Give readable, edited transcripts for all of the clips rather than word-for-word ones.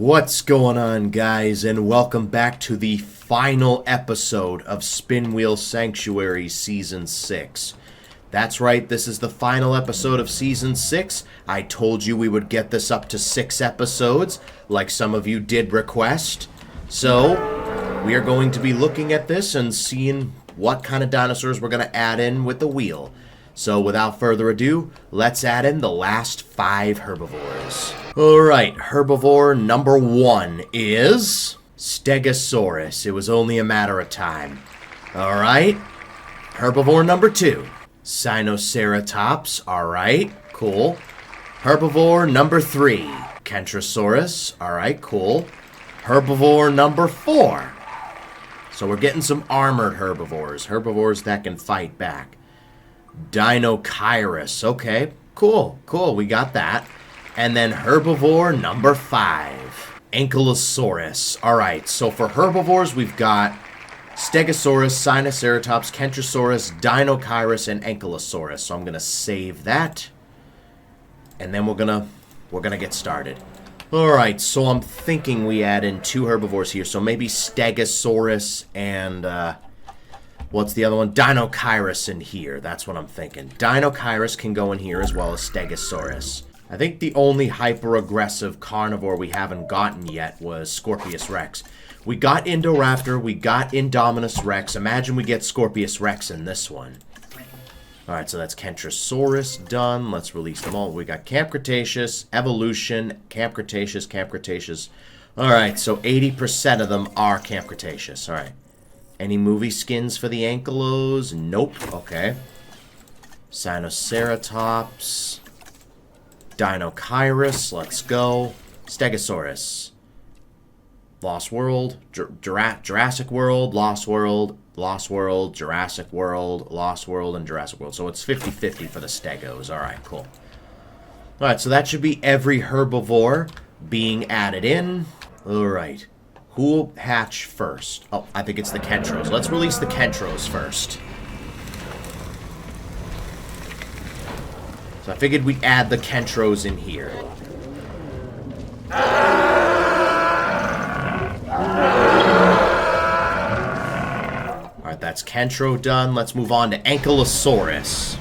What's going on, guys, and welcome back to the final episode of Spinwheel Sanctuary Season 6. That's right, this is the final episode of Season 6. I told you we would get this up to 6 episodes, like some of you did request. So, we are going to be looking at this and seeing what kind of dinosaurs we're going to add in with the wheel. So without further ado, let's add in the last 5 herbivores. Alright, herbivore number 1 is Stegosaurus. It was only a matter of time. Alright, herbivore number 2, Sinoceratops. Alright, cool. Herbivore number 3, Kentrosaurus. Alright, cool. Herbivore number 4. So we're getting some armored herbivores. Herbivores that can fight back. Dinochirus. Okay, cool, we got that. And then herbivore number 5, Ankylosaurus. Alright, so for herbivores, we've got Stegosaurus, Sinoceratops, Kentrosaurus, Dinochirus, and Ankylosaurus. So I'm going to save that. And then we're gonna get started. Alright, so I'm thinking we add in 2 herbivores here. So maybe Stegosaurus and, what's the other one? Dinochirus in here. That's what I'm thinking. Dinochirus can go in here as well as Stegosaurus. I think the only hyper-aggressive carnivore we haven't gotten yet was Scorpius Rex. We got Indoraptor, we got Indominus Rex. Imagine we get Scorpius Rex in this one. Alright, so that's Kentrosaurus done. Let's release them all. We got Camp Cretaceous, Evolution, Camp Cretaceous, Camp Cretaceous. Alright, so 80% of them are Camp Cretaceous. Alright. Any movie skins for the Ankylos? Nope. Okay. Sinoceratops. Dinochirus. Let's go. Stegosaurus. Lost World. Jurassic World. Lost World. Lost World. Jurassic World. Lost World. And Jurassic World. So it's 50-50 for the Stegos. Alright, cool. Alright, so that should be every herbivore being added in. Alright. Who will hatch first? Oh, I think it's the Kentros. Let's release the Kentros first. So I figured we'd add the Kentros in here. Alright, that's Kentro done. Let's move on to Ankylosaurus.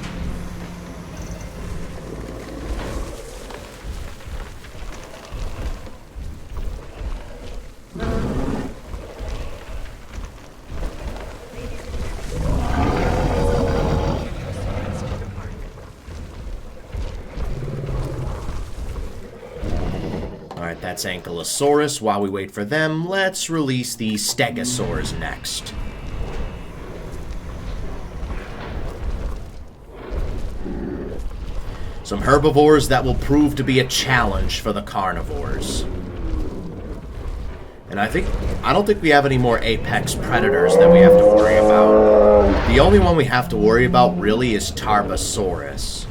Alright, that's Ankylosaurus. While we wait for them, let's release the Stegosaurs next. Some herbivores that will prove to be a challenge for the carnivores. And I don't think we have any more apex predators that we have to worry about. The only one we have to worry about really is Tarbosaurus.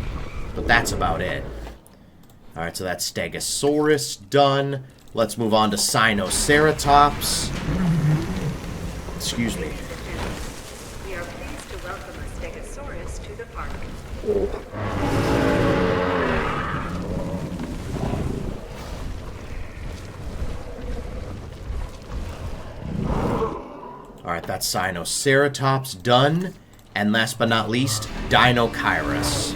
But that's about it. Alright, so that's Stegosaurus done. Let's move on to Sinoceratops. Excuse me. We are pleased to welcome a Stegosaurus to the park. Alright, that's Sinoceratops done. And last but not least, Dinochirus.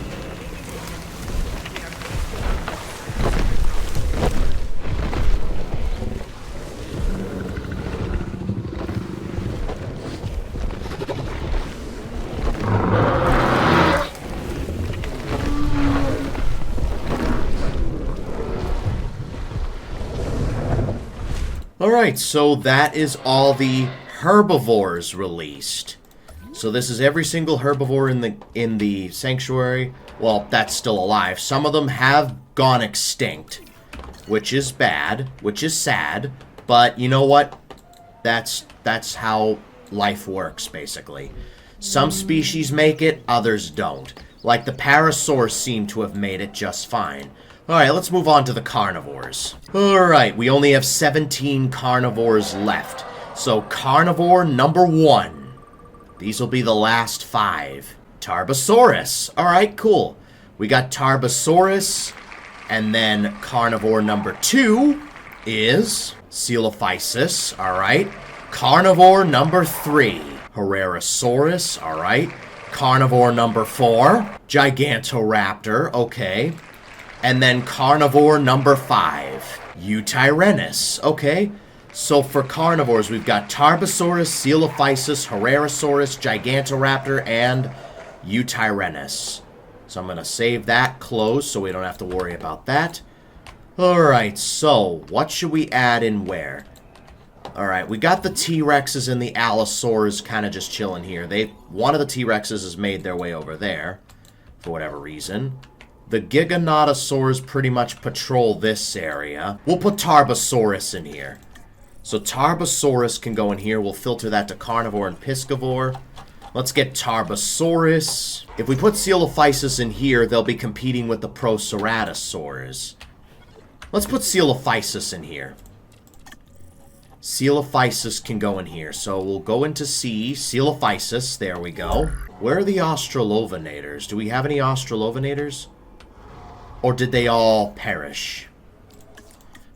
Alright, so that is all the herbivores released. So this is every single herbivore in the sanctuary. Well, that's still alive. Some of them have gone extinct, which is bad, which is sad, but you know what? That's how life works, basically. Some species make it, others don't. Like the Parasaurs seem to have made it just fine. Alright, let's move on to the carnivores. Alright, we only have 17 carnivores left. So, carnivore number 1. These will be the last 5. Tarbosaurus. Alright, cool. We got Tarbosaurus, and then carnivore number 2, is Coelophysis, alright. Carnivore number 3, Herrerasaurus, alright. Carnivore number 4, Gigantoraptor, okay. And then carnivore number 5, Eutyrannus, okay. So for carnivores, we've got Tarbosaurus, Coelophysis, Herrerasaurus, Gigantoraptor, and Eutyrannus. So I'm going to save that closed so we don't have to worry about that. Alright, so what should we add in where? Alright, we got the T-Rexes and the Allosaurs kind of just chilling here. One of the T-Rexes has made their way over there, for whatever reason. The Giganotosaurs pretty much patrol this area. We'll put Tarbosaurus in here. So Tarbosaurus can go in here. We'll filter that to carnivore and piscivore. Let's get Tarbosaurus. If we put Coelophysis in here, they'll be competing with the Proceratosaurs. Let's put Coelophysis in here. Coelophysis can go in here. So we'll go into C, Coelophysis. There we go. Where are the Australovenators? Do we have any Australovenators? Or did they all perish?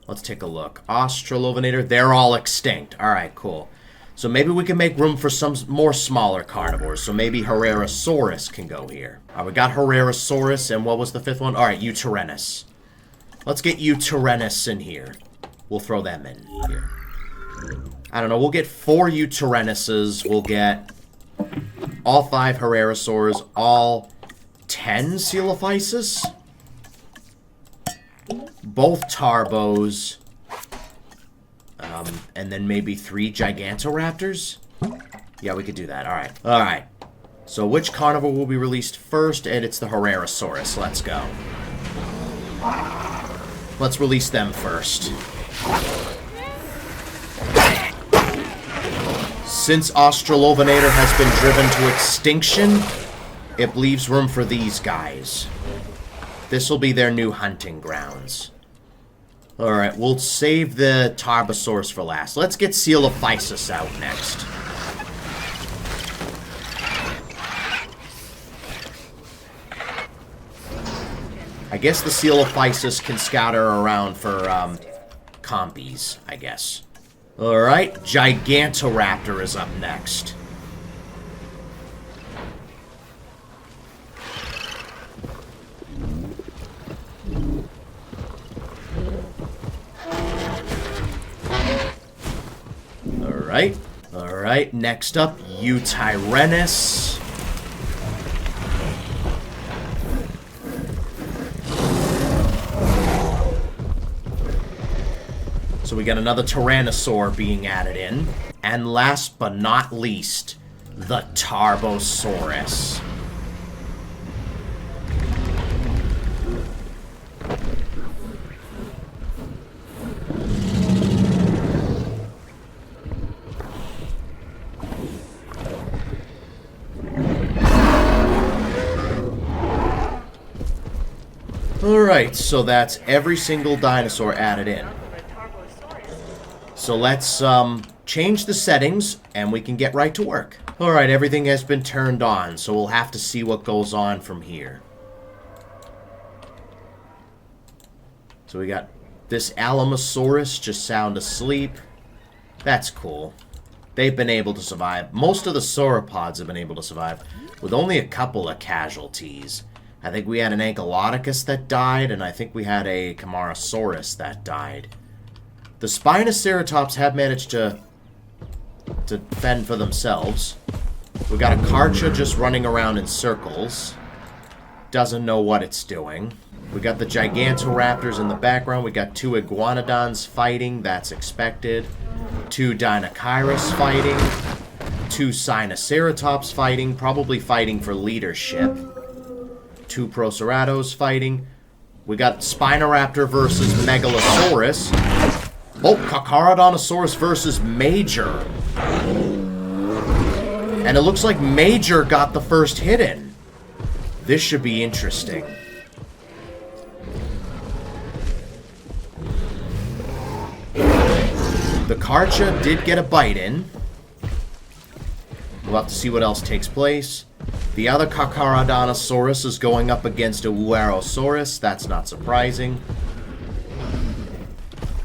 Let's take a look. Australovenator, they're all extinct. Alright, cool. So maybe we can make room for some more smaller carnivores. So maybe Herrerasaurus can go here. Alright, we got Herrerasaurus, and what was the 5th one? Alright, Eutyrannus. Let's get Eutyrannus in here. We'll throw them in here. I don't know, we'll get 4 Eutyrannuses. We'll get all 5 Herrerasaurs, all 10 Coelophysis. Both Tarbos. And then maybe 3 Gigantoraptors? Yeah, we could do that. Alright. Alright. So which carnivore will be released first? And it's the Herrerasaurus. Let's go. Let's release them first. Since Australovenator has been driven to extinction, it leaves room for these guys. This will be their new hunting grounds. Alright, we'll save the Tarbosaurus for last. Let's get Coelophysis out next. I guess the Coelophysis can scatter around for compies, I guess. Alright, Gigantoraptor is up next. Alright, next up, Eutyrannus. So we got another Tyrannosaur being added in. And last but not least, the Tarbosaurus. Alright, so that's every single dinosaur added in. So let's change the settings and we can get right to work. Alright, everything has been turned on, so we'll have to see what goes on from here. So we got this Alamosaurus just sound asleep. That's cool. They've been able to survive. Most of the sauropods have been able to survive, with only a couple of casualties. I think we had an Ankylodocus that died, and I think we had a Camarasaurus that died. The Spinoceratops have managed to fend for themselves. We got a Karcha just running around in circles. Doesn't know what it's doing. We got the Gigantoraptors in the background. We got 2 Iguanodons fighting. That's expected. 2 Dinocyrus fighting. 2 Sinoceratops fighting. Probably fighting for leadership. 2 Proceratos fighting. We got Spinoraptor versus Megalosaurus. Oh, Carcharodontosaurus versus Major. And it looks like Major got the first hit in. This should be interesting. The Karcha did get a bite in. We'll have to see what else takes place. The other Carcharodontosaurus is going up against a Uarosaurus. That's not surprising.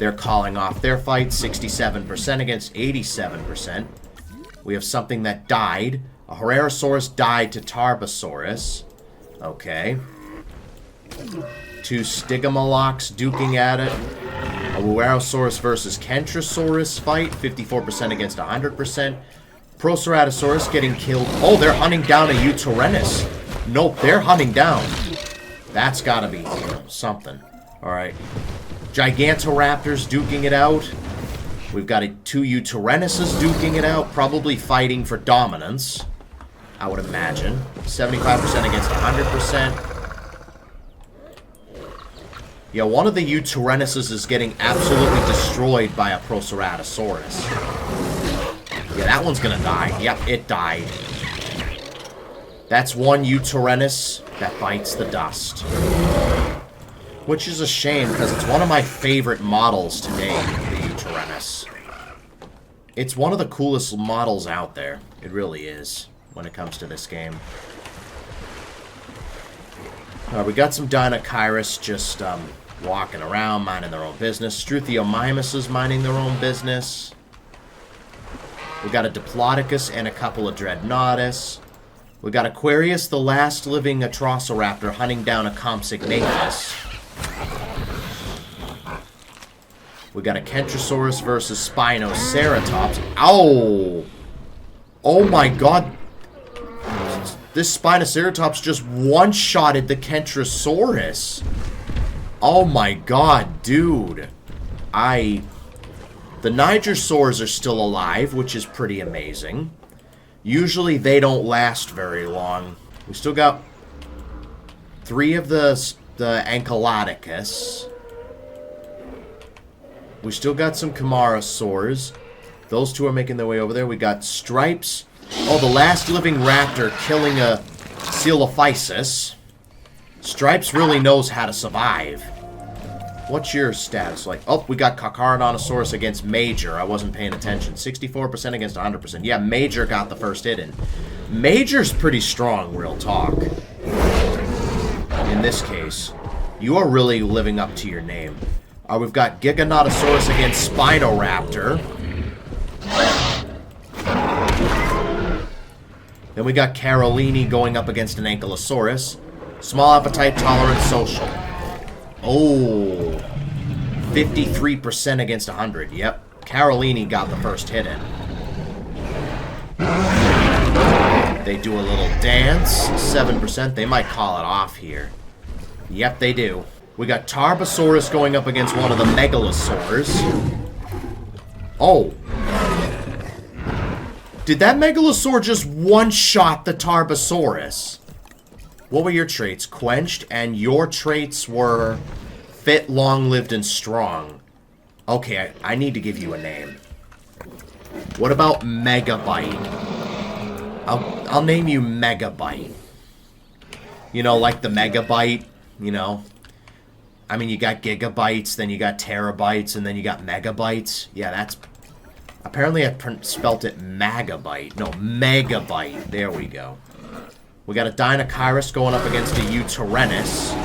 They're calling off their fight, 67% against 87%. We have something that died. A Herrerasaurus died to Tarbosaurus. Okay. 2 Stygimolochs duking at it. A Wuerosaurus versus Kentrosaurus fight, 54% against 100%. Proceratosaurus getting killed. Oh, they're hunting down a Euterenus. Nope, they're hunting down. That's gotta be, something. Alright. Gigantoraptors duking it out. We've got 2 Euterenuses duking it out, probably fighting for dominance, I would imagine. 75% against 100%. Yeah, one of the Euterenuses is getting absolutely destroyed by a Proceratosaurus. Yeah, that one's gonna die. Yep, it died. That's one Euterenus that bites the dust. Which is a shame, because it's one of my favorite models today, the Euterenus. It's one of the coolest models out there. It really is, when it comes to this game. We got some Dinochirus just walking around, minding their own business. Struthiomimus is minding their own business. We got a Diplodocus and a couple of Dreadnoughtus. We got Aquarius, the last living Atrociraptor, hunting down a Compsognathus. We got a Kentrosaurus versus Spinoceratops. Ow! Oh my god. This Spinoceratops just one-shotted the Kentrosaurus. Oh my god, dude. The Nigersaurs are still alive, which is pretty amazing. Usually they don't last very long. We still got 3 of the Ankylodocus. We still got some Camarasaurs. Those 2 are making their way over there. We got Stripes. Oh, the last living raptor killing a Coelophysis. Stripes really knows how to survive. What's your status like? Oh, we got Carcharodontosaurus against Major. I wasn't paying attention. 64% against 100%. Yeah, Major got the first hit in. Major's pretty strong, real talk. In this case, you are really living up to your name. We've got Giganotosaurus against Spinoraptor. Then we got Carolini going up against an Ankylosaurus. Small appetite, tolerant, social. Oh, 53% against 100. Yep, Carolini got the first hit in. They do a little dance. 7%. They might call it off here. Yep, they do. We got Tarbosaurus going up against one of the Megalosaurs. Oh. Did that Megalosaur just one-shot the Tarbosaurus? What were your traits? Quenched, and your traits were fit, long-lived, and strong. Okay, I need to give you a name. What about Megabyte? I'll name you Megabyte. You know, like the Megabyte, you know? I mean, you got gigabytes, then you got terabytes, and then you got megabytes. Yeah, that's... Apparently I spelt it Magabyte. No, Megabyte. There we go. We got a Dinochirus going up against a Euterenus.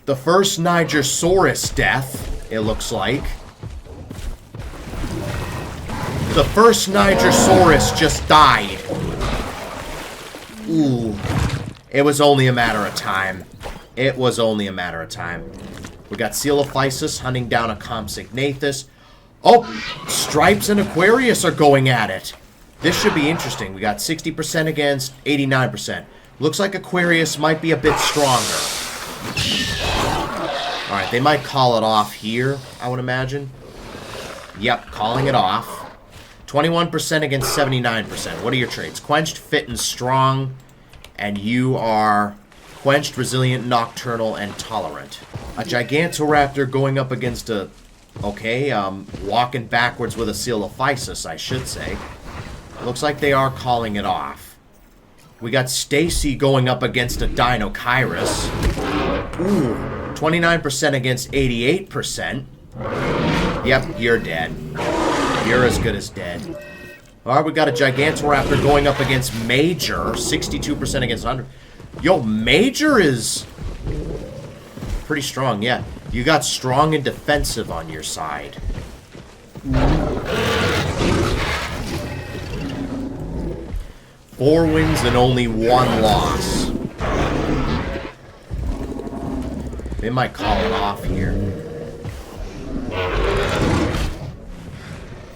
The first Nigersaurus death, it looks like. The first Nigersaurus just died. Ooh. It was only a matter of time. It was only a matter of time. We got Coelophysis hunting down a Compsognathus. Oh! Stripes and Aquarius are going at it. This should be interesting. We got 60% against 89%. Looks like Aquarius might be a bit stronger. Alright, they might call it off here, I would imagine. Yep, calling it off. 21% against 79%. What are your traits? Quenched, fit, and strong. And you are quenched, resilient, nocturnal, and tolerant. A Gigantoraptor going up against a... Okay, walking backwards with a Coelophysis, I should say. Looks like they are calling it off. We got Stacy going up against a Dinochirus. Ooh, 29% against 88%. Yep, you're dead. You're as good as dead. Alright, we got a Gigantoraptor going up against Major. 62% against 100. Yo, Major is pretty strong, yeah. You got strong and defensive on your side. 4 wins and only 1 loss. They might call it off here.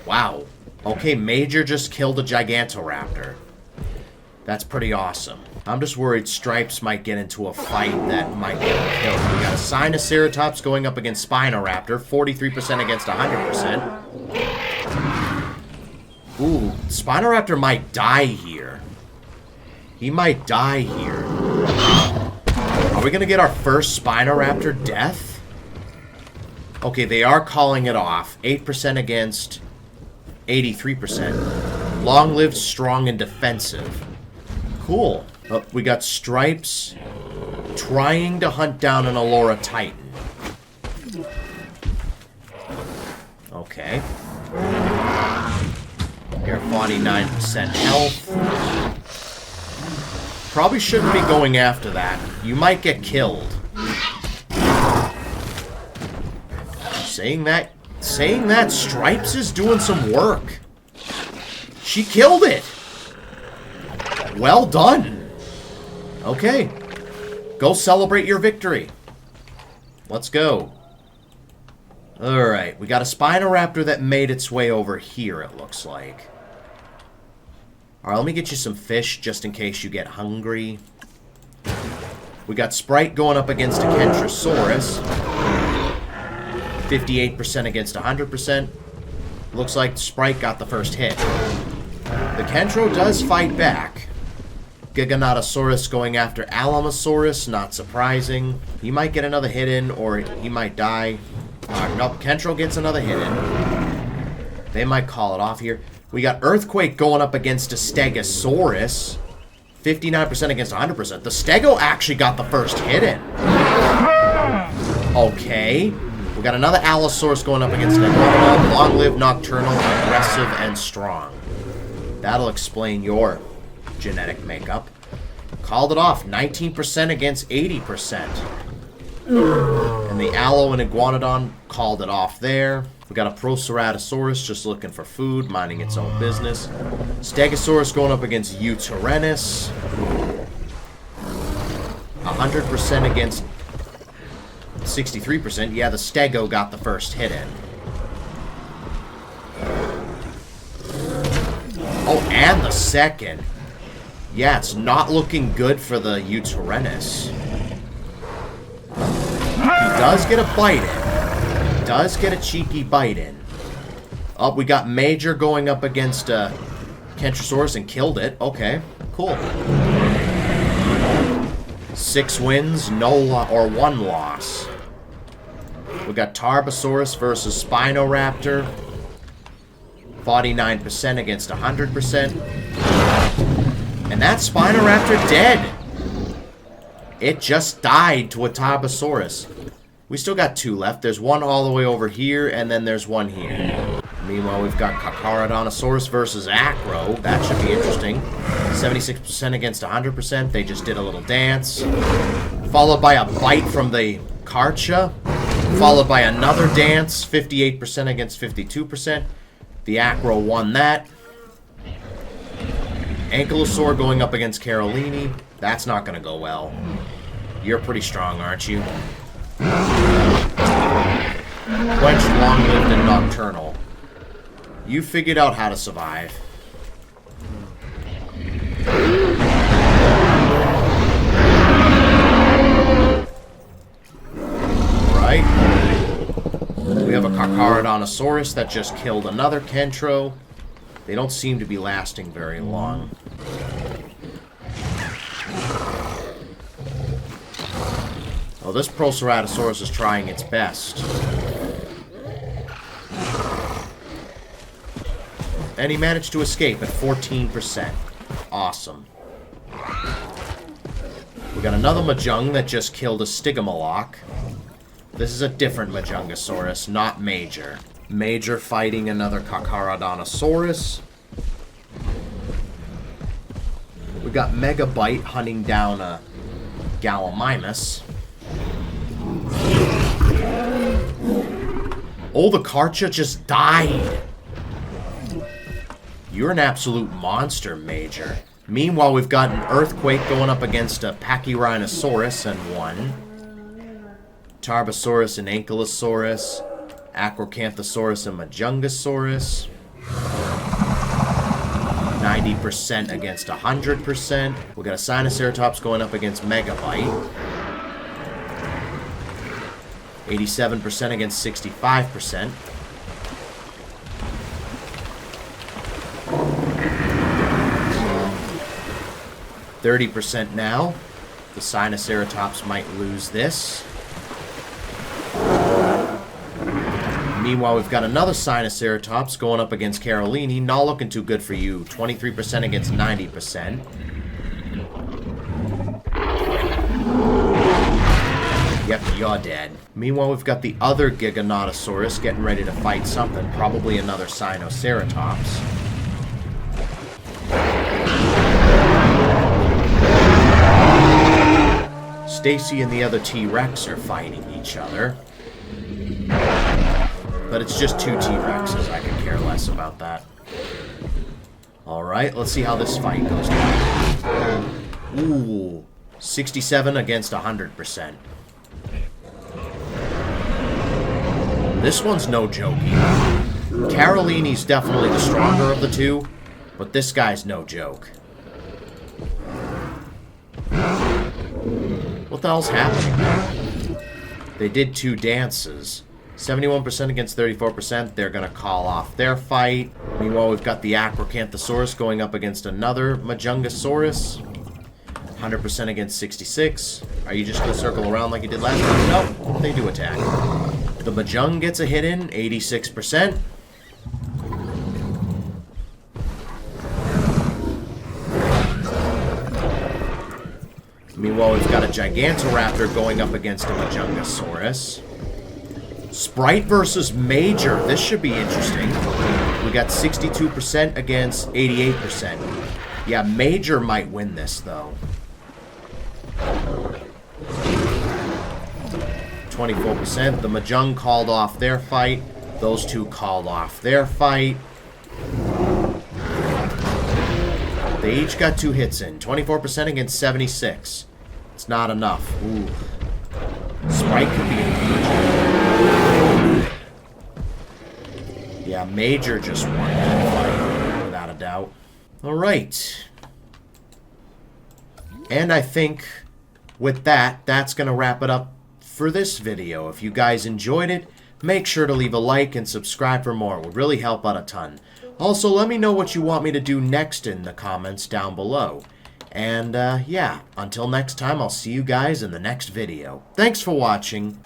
Wow. Okay, Major just killed a Gigantoraptor. That's pretty awesome. I'm just worried Stripes might get into a fight that might get him killed. We got a Sinoceratops going up against Spinoraptor, 43% against 100%. Ooh, Spinoraptor might die here. He might die here. Are we gonna get our first Spinoraptor death? Okay, they are calling it off. 8% against 83%. Long-lived, strong, and defensive. Cool. Oh, we got Stripes trying to hunt down an Allura Titan. Okay. You're 49% health. Probably shouldn't be going after that. You might get killed. Saying that Stripes is doing some work. She killed it. Well done. Okay. Go celebrate your victory. Let's go. Alright, we got a Spinoraptor that made its way over here, it looks like. Alright, let me get you some fish just in case you get hungry. We got Sprite going up against a Kentrosaurus. 58% against 100%. Looks like Sprite got the first hit. The Kentro does fight back. Giganotosaurus going after Alamosaurus, not surprising. He might get another hit in, or he might die. Nope, Kentro gets another hit in. They might call it off here. We got Earthquake going up against a Stegosaurus. 59% against 100%. The Stego actually got the first hit in. Okay. We got another Allosaurus going up against Stegosaurus. Long-lived, nocturnal, aggressive, and strong. That'll explain your genetic makeup. Called it off. 19% against 80%. And the Allo and Iguanodon called it off there. We got a Proceratosaurus just looking for food, minding its own business. Stegosaurus going up against Utyrannus. 100% against 63%. Yeah, the Stego got the first hit in. Oh, and the second. Yeah, it's not looking good for the Utyrannus. He does get a bite in. Does get a cheeky bite in. Oh, we got Major going up against Kentrosaurus and killed it. Okay, cool. 6 wins, or 1 loss. We got Tarbosaurus versus Spinoraptor. 49% against 100%. And that Spinoraptor dead. It just died to a Tarbosaurus. We still got 2 left. There's one all the way over here, and then there's one here. Meanwhile, we've got Carcharodontosaurus versus Acro. That should be interesting. 76% against 100%. They just did a little dance. Followed by a bite from the Karcha. Followed by another dance. 58% against 52%. The Acro won that. Ankylosaur going up against Carolini. That's not going to go well. You're pretty strong, aren't you? Quench, long-lived, and nocturnal. You figured out how to survive. Right. We have a Carcharodontosaurus that just killed another Kentro. They don't seem to be lasting very long. Oh, this Proceratosaurus is trying its best. And he managed to escape at 14%. Awesome. We got another Majung that just killed a Stygimoloch. This is a different Majungasaurus, not Major. Major fighting another Carcharodontosaurus. We got Megabite hunting down a Gallimimus. Oh, the Karcha just died. You're an absolute monster, Major. Meanwhile, we've got an Earthquake going up against a Pachyrhinosaurus and one. Tarbosaurus and Ankylosaurus. Acrocanthosaurus and Majungasaurus. 90% against 100%. We got a Sinoceratops going up against Megabyte. 87% against 65%. 30% now. The Sinoceratops might lose this. Meanwhile, we've got another Sinoceratops going up against Carolini. Not looking too good for you. 23% against 90%. Yep, you're dead. Meanwhile, we've got the other Giganotosaurus getting ready to fight something. Probably another Sinoceratops. Stacy and the other T-Rex are fighting each other. But it's just two T-Rexes. I could care less about that. Alright, let's see how this fight goes down. Ooh. 67 against 100%. This one's no joke either. Carolini's definitely the stronger of the two, but this guy's no joke. What the hell's happening? They did two dances. 71% against 34%. They're going to call off their fight. Meanwhile, we've got the Acrocanthosaurus going up against another Majungasaurus. 100% against 66. Are you just going to circle around like you did last time? Nope. They do attack. The Majung gets a hit in. 86%. Meanwhile, we've got a Gigantoraptor going up against a Majungasaurus. Sprite versus Major. This should be interesting. We got 62% against 88%. Yeah, Major might win this, though. 24%. The Majung called off their fight. Those two called off their fight. They each got 2 hits in. 24% against 76. It's not enough. Ooh. Sprite could be a Major. Yeah, Major just won that fight, without a doubt. Alright. And I think with that, that's going to wrap it up for this video. If you guys enjoyed it, make sure to leave a like and subscribe for more. It would really help out a ton. Also, let me know what you want me to do next in the comments down below. And, yeah, until next time, I'll see you guys in the next video. Thanks for watching.